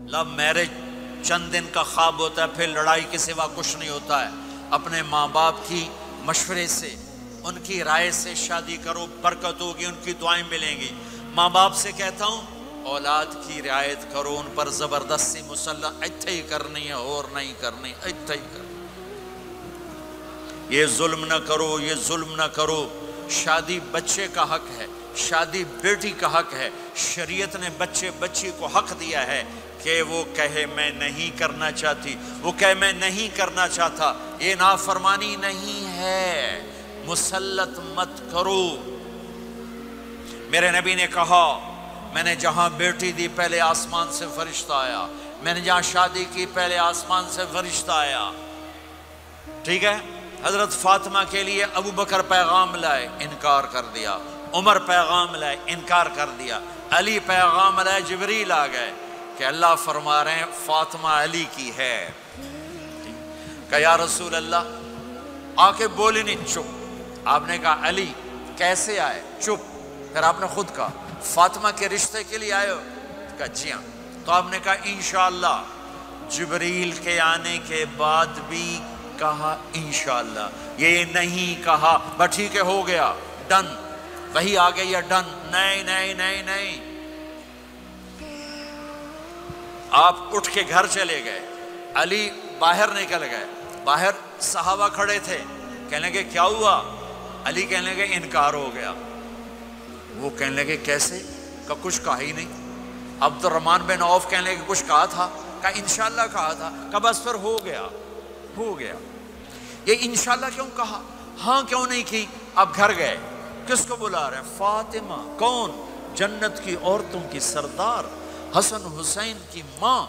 Love marriage چند دن کا خواب ہوتا ہے، پھر لڑائی کے سوا کچھ نہیں ہوتا ہے۔ اپنے ماں باپ کی مشورے سے، ان کی رائے سے شادی کرو، برکت ہوگی، ان کی دعائیں ملیں گی۔ ماں باپ سے کہتا ہوں اولاد کی رعایت کرو، ان پر زبردستی مسلط ایتھے ہی کرنی ہے اور نہیں کرنی، ایتھے ہی کرنی، یہ ظلم نہ کرو، یہ ظلم نہ کرو۔ شادی بچے کا حق ہے، شادی بیٹی کا حق ہے۔ شریعت نے بچی کو حق دیا ہے کہ وہ کہے میں نہیں کرنا چاہتی، وہ کہے میں نہیں کرنا چاہتا، یہ نافرمانی نہیں ہے، مسلط مت کرو۔ میرے نبی نے کہا میں نے جہاں بیٹی دی پہلے آسمان سے فرشتہ آیا، میں نے جہاں شادی کی پہلے آسمان سے فرشتہ آیا، ٹھیک ہے۔ حضرت فاطمہ کے لیے ابو بکر پیغام لائے، انکار کر دیا، عمر پیغام لائے، انکار کر دیا، علی پیغام لائے، جبریل آ گئے کہ اللہ فرما رہے ہیں فاطمہ علی کی ہے۔ کہ یا رسول اللہ، آ کے بولے نہیں، چپ۔ آپ نے کہا علی کیسے آئے؟ چپ۔ پھر آپ نے خود کہا فاطمہ کے رشتے کے لیے آئے ہو؟ کہا جی ہاں۔ تو آپ نے کہا انشاءاللہ۔ جبریل کے آنے کے بعد بھی کہا انشاءاللہ، یہ نہیں کہا بس ٹھیک ہے ہو گیا ڈن، وہی آ گئی ہے ڈن، نہیں نہیں نہیں نہیں۔ آپ اٹھ کے گھر چلے گئے، علی باہر نکل گئے، باہر صحابہ کھڑے تھے، کہنے لگے کیا ہوا؟ علی کہنے لگے انکار ہو گیا۔ وہ کہنے لگے کیسے؟ کہ کچھ کہا ہی نہیں۔ عبد الرحمن بن عوف کہنے لگے کچھ کہا تھا؟ کہ انشاءاللہ کہا تھا۔ کہ بس پھر ہو گیا، ہو گیا۔ یہ انشاءاللہ کیوں کہا؟ ہاں کیوں نہیں کی؟ اب گھر گئے، کس کو بلا رہے ہیں؟ فاطمہ۔ کون؟ جنت کی عورتوں کی سردار، حسن حسین کی ماں۔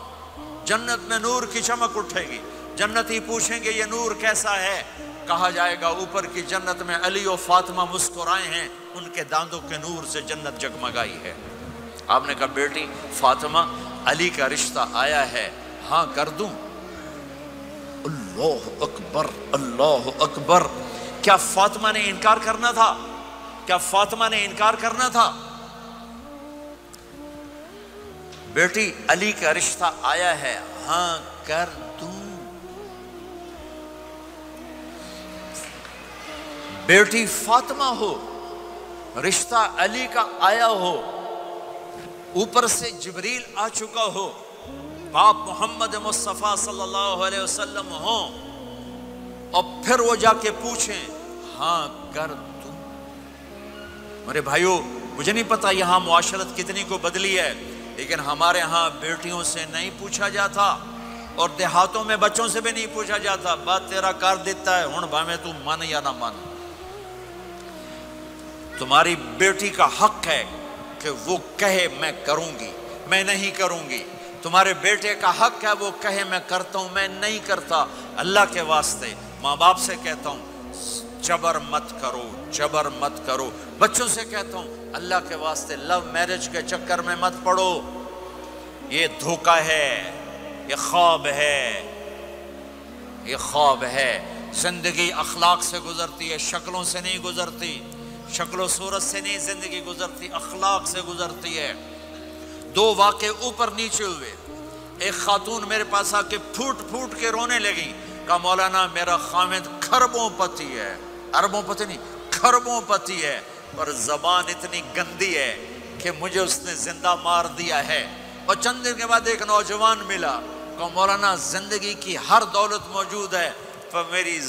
جنت میں نور کی چمک اٹھے گی، جنتی پوچھیں گے یہ نور کیسا ہے؟ کہا جائے گا اوپر کی جنت میں علی و فاطمہ مسکرائے ہیں، ان کے داندوں کے نور سے جنت جگمگائی ہے۔ آپ نے کہا بیٹی فاطمہ علی کا رشتہ آیا ہے، ہاں کر دوں؟ اللہ اکبر، اللہ اکبر۔ کیا فاطمہ نے انکار کرنا تھا؟ کیا فاطمہ نے انکار کرنا تھا؟ بیٹی علی کا رشتہ آیا ہے، ہاں کر دوں۔ بیٹی فاطمہ ہو، رشتہ علی کا آیا ہو، اوپر سے جبریل آ چکا ہو، باپ محمد مصطفیٰ صلی اللہ علیہ وسلم ہوں، اور پھر وہ جا کے پوچھیں ہاں کر دوں۔ میرے بھائیو، مجھے نہیں پتا یہاں معاشرت کتنی کو بدلی ہے، لیکن ہمارے ہاں بیٹیوں سے نہیں پوچھا جاتا، اور دیہاتوں میں بچوں سے بھی نہیں پوچھا جاتا، بات تیرا کر دیتا ہے ہن بھاویں تو من یا نہ من۔ تمہاری بیٹی کا حق ہے کہ وہ کہے میں کروں گی، میں نہیں کروں گی۔ تمہارے بیٹے کا حق ہے وہ کہے میں کرتا ہوں، میں نہیں کرتا۔ اللہ کے واسطے ماں باپ سے کہتا ہوں جبر مت کرو، جبر مت کرو۔ بچوں سے کہتا ہوں اللہ کے واسطے لو میرج کے چکر میں مت پڑو، یہ دھوکہ ہے، یہ خواب ہے، یہ خواب ہے۔ زندگی اخلاق سے گزرتی ہے، شکلوں سے نہیں گزرتی، شکل و صورت سے نہیں زندگی گزرتی، اخلاق سے گزرتی ہے۔ دو واقعے اوپر نیچے ہوئے، ایک خاتون میرے پاس آ کے پھوٹ پھوٹ کے رونے لگی، کہا مولانا میرا خامد کھربوں پتی ہے، اربوں پتی نہیں، کھربوں پتی ہے، پر زبان اتنی گندی ہے کہ مجھے اس نے زندہ مار دیا ہے۔ اور چند دن کے بعد ایک نوجوان ملا، کہا مولانا زندگی کی ہر دولت موجود ہے پر میری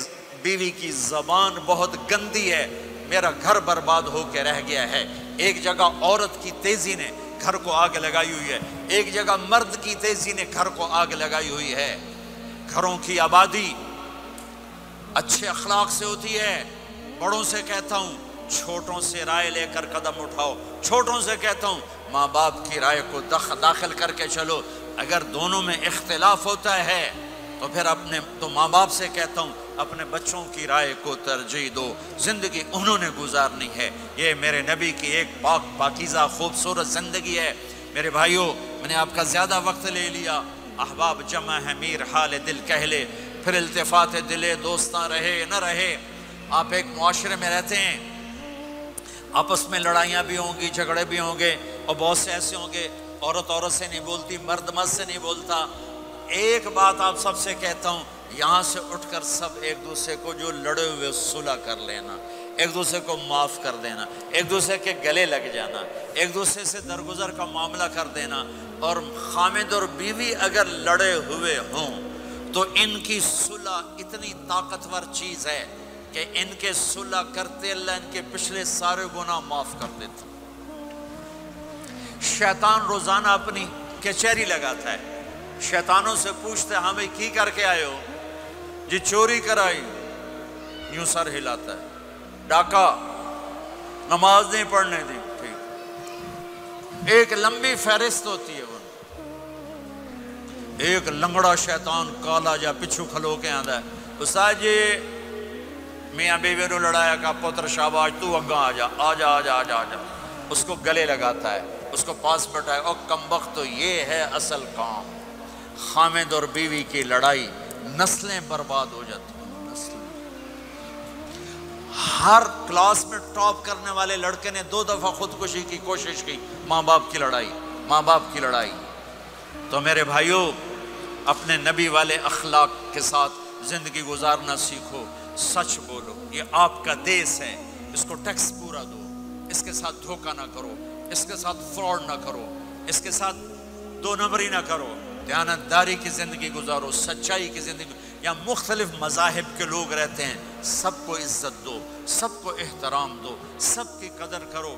بیوی کی زبان بہت گندی ہے، میرا گھر برباد ہو کے رہ گیا ہے۔ ایک جگہ عورت کی تیزی نے گھر کو آگ لگائی ہوئی ہے، ایک جگہ مرد کی تیزی نے گھر کو آگ لگائی ہوئی ہے۔ گھروں کی آبادی اچھے اخلاق سے ہوتی ہے۔ بڑوں سے کہتا ہوں چھوٹوں سے رائے لے کر قدم اٹھاؤ، چھوٹوں سے کہتا ہوں ماں باپ کی رائے کو داخل کر کے چلو۔ اگر دونوں میں اختلاف ہوتا ہے تو ماں باپ سے کہتا ہوں اپنے بچوں کی رائے کو ترجیح دو، زندگی انہوں نے گزارنی ہے۔ یہ میرے نبی کی ایک پاکیزہ خوبصورت زندگی ہے۔ میرے بھائیوں، میں نے آپ کا زیادہ وقت لے لیا، احباب جمع ہے میر حال دل کہہ لے، پھر التفات دلے دوستاں رہے نہ رہے۔ آپ ایک معاشرے میں رہتے ہیں، آپس میں لڑائیاں بھی ہوں گی، جھگڑے بھی ہوں گے، اور بہت سے ایسے ہوں گے عورت عورت سے نہیں بولتی، مرد مرد سے نہیں بولتا۔ ایک بات آپ سب سے کہتا ہوں، یہاں سے اٹھ کر سب ایک دوسرے کو جو لڑے ہوئے صلح کر لینا، ایک دوسرے کو معاف کر دینا، ایک دوسرے کے گلے لگ جانا، ایک دوسرے سے درگزر کا معاملہ کر دینا۔ اور خامد اور بیوی اگر لڑے ہوئے ہوں تو ان کی صلح اتنی طاقتور چیز ہے کہ ان کے صلح کرتے اللہ ان کے پچھلے سارے گناہ معاف کر دیتا۔ شیطان روزانہ اپنی کچہری لگاتا ہے، شیطانوں سے پوچھتے ہیں ہمیں کی کر کے آئے ہو؟ جی چوری کرائی، یوں سر ہلاتا ہے، ڈاکہ، نماز نہیں پڑھنے دی، ٹھیک۔ ایک لمبی فہرست ہوتی ہے، ایک لنگڑا شیطان کالا جا پچھو کھلو کے آندا ہے، استاد جی میاں بیوی نو لڑایا کا پتر شاباش تو اگاں آ جا آ جا آ جا آ جا آ جا، اس کو گلے لگاتا ہے، اس کو پاس بٹھائے، اور کمبخت تو یہ ہے اصل کام۔ خامد اور بیوی کی لڑائی نسلیں برباد ہو جاتی ہیں، نسلیں۔ ہر کلاس میں ٹاپ کرنے والے لڑکے نے 2 دفعہ خودکشی کی کوشش کی، ماں باپ کی لڑائی، ماں باپ کی لڑائی۔ تو میرے بھائیوں، اپنے نبی والے اخلاق کے ساتھ زندگی گزارنا سیکھو، سچ بولو، یہ آپ کا دیس ہے، اس کو ٹیکس پورا دو، اس کے ساتھ دھوکہ نہ کرو، اس کے ساتھ فراڈ نہ کرو، اس کے ساتھ 2 نمبری نہ کرو، دیانتداری کی زندگی گزارو، سچائی کی زندگی۔ یہاں مختلف مذاہب کے لوگ رہتے ہیں، سب کو عزت دو، سب کو احترام دو، سب کی قدر کرو۔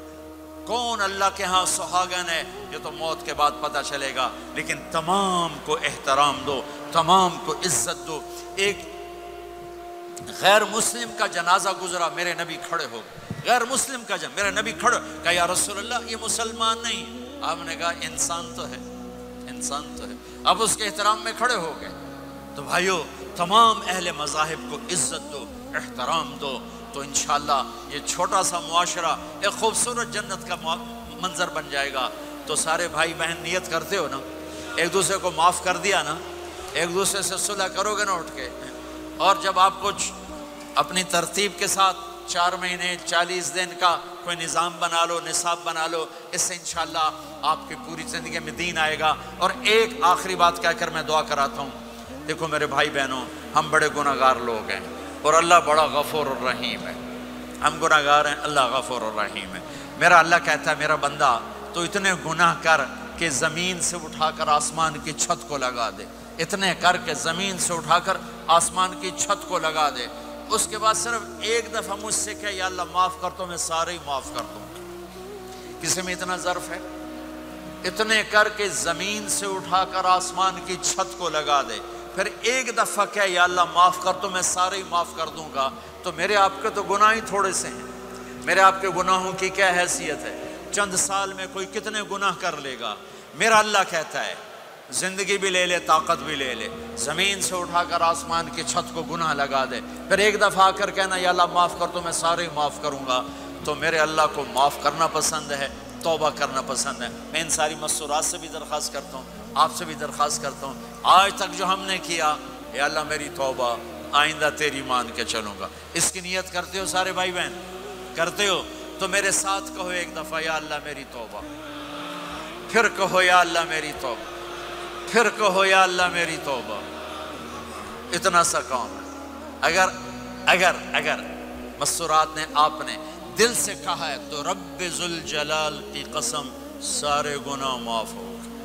کون اللہ کے ہاں سہاگن ہے یہ تو موت کے بعد پتہ چلے گا، لیکن تمام کو احترام دو، تمام کو عزت دو۔ ایک غیر مسلم کا جنازہ گزرا، میرے نبی کھڑے ہو گئے، غیر مسلم کا میرے نبی کھڑے، کہا یا رسول اللہ یہ مسلمان نہیں، آپ نے کہا انسان تو ہے، انسان تو ہے، اب اس کے احترام میں کھڑے ہو گئے۔ تو بھائیو، تمام اہل مذاہب کو عزت دو، احترام دو، تو انشاءاللہ یہ چھوٹا سا معاشرہ ایک خوبصورت جنت کا منظر بن جائے گا۔ تو سارے بھائی بہن نیت کرتے ہو نا، ایک دوسرے کو معاف کر دیا نا، ایک دوسرے سے صلح کرو گے نا اٹھ کے، اور جب آپ کچھ اپنی ترتیب کے ساتھ 4 مہینے 40 دن کا کوئی نظام بنا لو، نصاب بنا لو، اس سے انشاءاللہ آپ کی پوری زندگی میں دین آئے گا۔ اور ایک آخری بات کہہ کر میں دعا کراتا ہوں، دیکھو میرے بھائی بہنوں، ہم بڑے گناہ گار لوگ ہیں اور اللہ بڑا غفور الرحیم ہے، ہم گناہ گار ہیں، اللہ غفور الرحیم ہے۔ میرا اللہ کہتا ہے میرا بندہ تو اتنے گناہ کر کہ زمین سے اٹھا کر آسمان کی چھت کو لگا دے، اتنے کر کے زمین سے اٹھا کر آسمان کی چھت کو لگا دے، اس کے بعد صرف ایک دفعہ مجھ سے کہ یا اللہ معاف کر تو میں سارے ہی معاف کر دوں گا۔ کسی میں اتنا ظرف ہے؟ اتنے کر کے زمین سے اٹھا کر آسمان کی چھت کو لگا دے، پھر ایک دفعہ کہ یا اللہ معاف کر تو میں سارے ہی معاف کر دوں گا۔ تو میرے آپ کے تو گناہ ہی تھوڑے سے ہیں، میرے آپ کے گناہوں کی کیا حیثیت ہے؟ چند سال میں کوئی کتنے گناہ کر لے گا۔ میرا اللہ کہتا ہے زندگی بھی لے لے، طاقت بھی لے لے، زمین سے اٹھا کر آسمان کی چھت کو گناہ لگا دے، پھر ایک دفعہ آ کر کہنا یا اللہ معاف کر تو میں سارے ہی معاف کروں گا۔ تو میرے اللہ کو معاف کرنا پسند ہے، توبہ کرنا پسند ہے۔ میں ان ساری مسورات سے بھی درخواست کرتا ہوں، آپ سے بھی درخواست کرتا ہوں، آج تک جو ہم نے کیا، یا اللہ میری توبہ، آئندہ تیری مان کے چلوں گا۔ اس کی نیت کرتے ہو سارے بھائی بہن؟ کرتے ہو تو میرے ساتھ کہو ایک دفعہ یا اللہ میری توبہ، پھر کہو یا اللہ میری توبہ، پھر کہو یا اللہ میری توبہ۔ اتنا سا کام ہے۔ اگر مسورات نے آپ نے دل سے کہا ہے تو رب ذوالجلال کی قسم سارے گناہ معاف ہو گئے۔